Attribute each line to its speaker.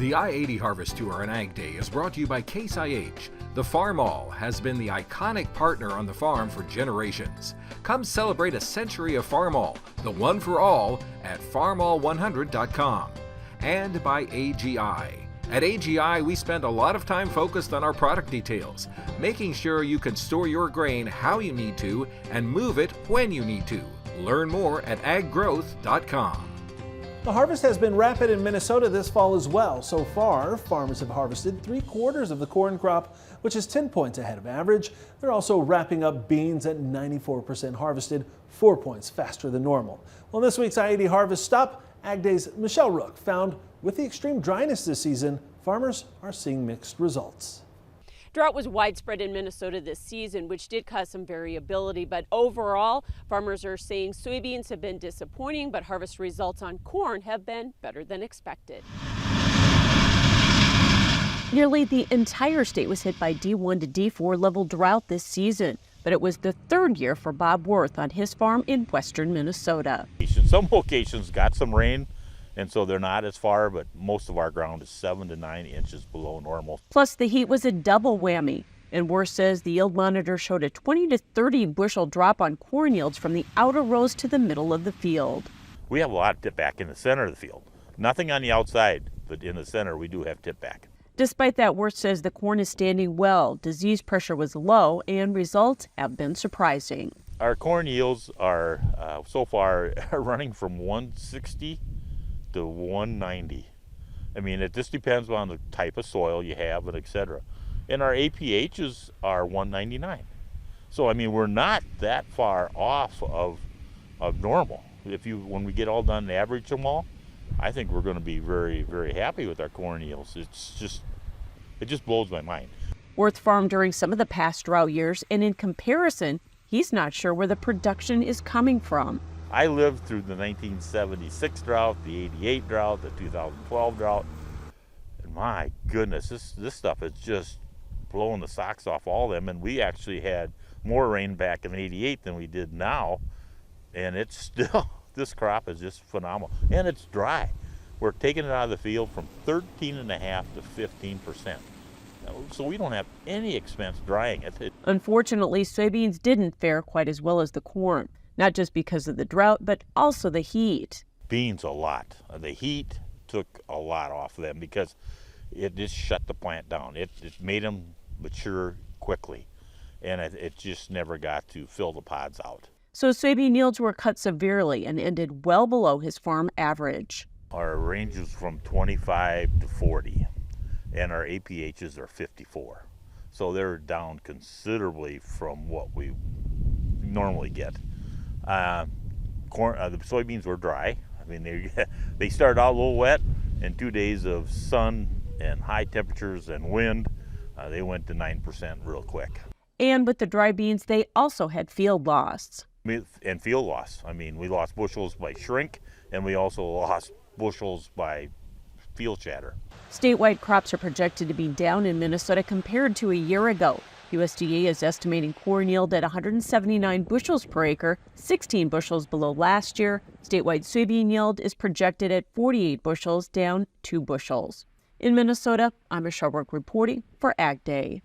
Speaker 1: The I-80 Harvest Tour and Ag Day is brought to you by Case IH. The Farm All has been the iconic partner on the farm for generations. Come celebrate a century of Farm All, the one for all, at farmall100.com. And by AGI. At AGI, we spend a lot of time focused on our product details, making sure you can store your grain how you need to and move it when you need to. Learn more at aggrowth.com.
Speaker 2: The harvest has been rapid in Minnesota this fall as well. So far, farmers have harvested 3/4 of the corn crop, which is 10 points ahead of average. They're also wrapping up beans at 94% harvested, 4 points faster than normal. Well, this week's I-80 Harvest Stop, Ag Day's Michelle Rook found with the extreme dryness this season, farmers are seeing mixed results.
Speaker 3: Drought was widespread in Minnesota this season, which did cause some variability, but overall, farmers are saying soybeans have been disappointing, but harvest results on corn have been better than expected.
Speaker 4: Nearly the entire state was hit by D1 to D4 level drought this season, but it was the third year for Bob Worth on his farm in western Minnesota.
Speaker 5: Some locations got some rain, and so they're not as far, but most of our ground is 7 to 9 inches below normal.
Speaker 4: Plus, the heat was a double whammy. And Worth says the yield monitor showed a 20 to 30 bushel drop on corn yields from the outer rows to the middle of the field.
Speaker 5: We have a lot of tip back in the center of the field. Nothing on the outside, but in the center we do have tip back.
Speaker 4: Despite that, Worth says the corn is standing well, disease pressure was low, and results have been surprising.
Speaker 5: Our corn yields are so far running from 160 to 190. I mean, it just depends on the type of soil you have and etc. And our APHs are 199. So I mean, we're not that far off of normal. When we get all done and average them all, I think we're going to be very, very happy with our corn yields. It just blows my mind.
Speaker 4: Worth farmed during some of the past drought years, and in comparison, he's not sure where the production is coming from.
Speaker 5: I lived through the 1976 drought, the 88 drought, the 2012 drought, and my goodness, this stuff is just blowing the socks off all of them. And we actually had more rain back in 88 than we did now, and it's still, this crop is just phenomenal. And it's dry. We're taking it out of the field from 13.5% to 15%. So we don't have any expense drying it.
Speaker 4: Unfortunately, soybeans didn't fare quite as well as the corn. Not just because of the drought, but also the heat.
Speaker 5: Beans a lot. The heat took a lot off of them because it just shut the plant down. It made them mature quickly, and it just never got to fill the pods out.
Speaker 4: So soybean yields were cut severely and ended well below his farm average.
Speaker 5: Our range is from 25 to 40, and our APHs are 54. So they're down considerably from what we normally get. The soybeans were dry. I mean, they started out a little wet, and 2 days of sun and high temperatures and wind, they went to 9% real quick.
Speaker 4: And with the dry beans, they also had field loss.
Speaker 5: And field loss. I mean, we lost bushels by shrink, and we also lost bushels by field shatter.
Speaker 4: Statewide crops are projected to be down in Minnesota compared to a year ago. USDA is estimating corn yield at 179 bushels per acre, 16 bushels below last year. Statewide soybean yield is projected at 48 bushels, down 2 bushels. In Minnesota, I'm Michelle Rook reporting for Ag Day.